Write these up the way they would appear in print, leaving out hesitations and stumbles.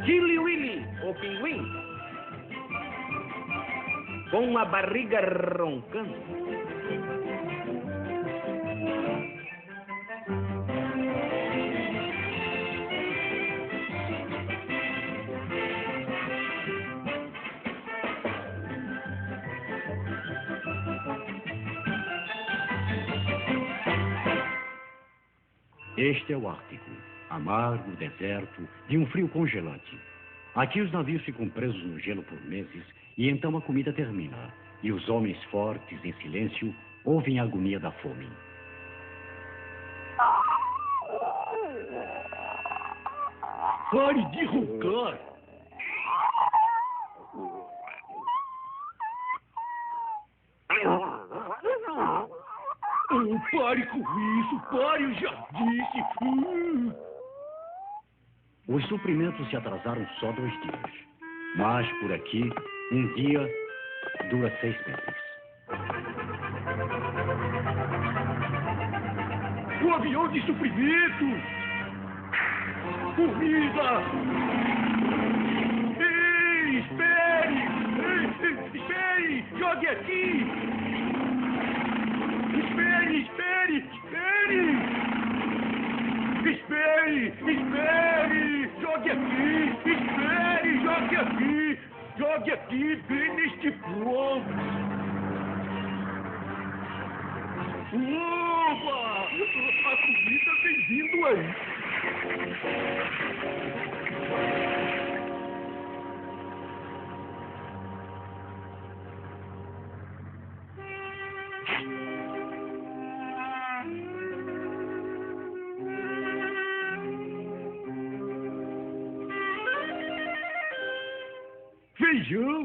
Chili Willy, o pinguim, com a barriga roncando. Este é o Ártico, amargo, deserto, de um frio congelante. Aqui os navios ficam presos no gelo por meses e então a comida termina. E os homens fortes, em silêncio, ouvem a agonia da fome. Pare de roncar! Pare com isso! Pare, eu já disse! Os suprimentos se atrasaram só 2 dias. Mas, por aqui, um dia dura 6 meses. O avião de suprimentos! Comida! Ei, espere! Ei, espere! Jogue aqui! Espere, espere, espere! Espere, espere! Jogue aqui! Espere, jogue aqui! Jogue aqui, bem neste ponto! Opa! A comida vem vindo aí! Feijão!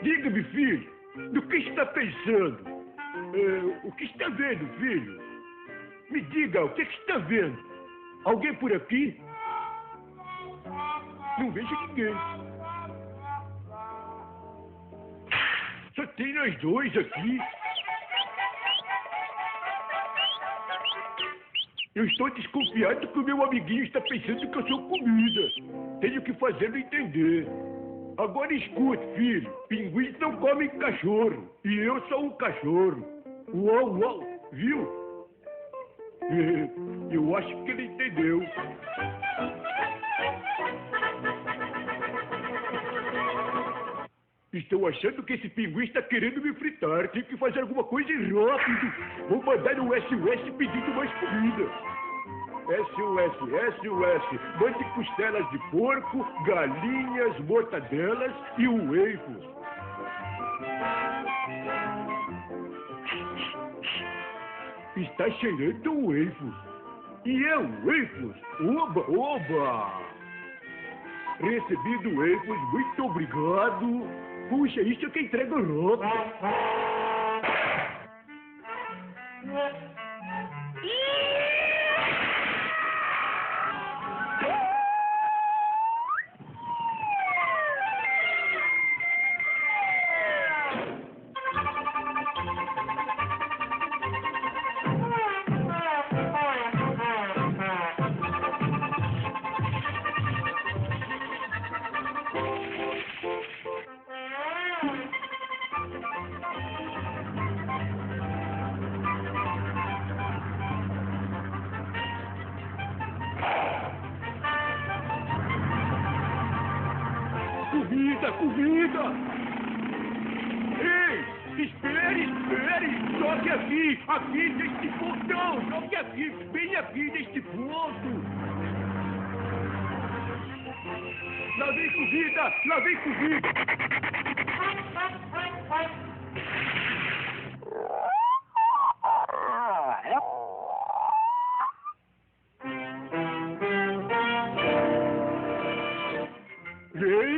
Diga-me, filho, do que está pensando? O que está vendo, filho? Me diga, o que está vendo? Alguém por aqui? Não vejo ninguém. Só tem nós dois aqui. Eu estou desconfiado que o meu amiguinho está pensando que eu sou comida. Tenho que fazê-lo entender. Agora escute, filho. Pinguins não comem cachorro. E eu sou um cachorro. Uau, uau. Viu? Eu acho que ele entendeu. Estou achando que esse pinguim está querendo me fritar. Tenho que fazer alguma coisa rápido. Vou mandar um SOS pedindo mais comida. SOS, SOS. Mande costelas de porco, galinhas, mortadelas e uevos. Está cheirando uevos. E é uevos. Oba, oba. Recebido uevos, muito obrigado. Puxa, isso é que entrega roupa. Comida! Ei! Espere! Jogue aqui neste portão! Jogue aqui, bem aqui neste ponto! Lá vem comida! Vem!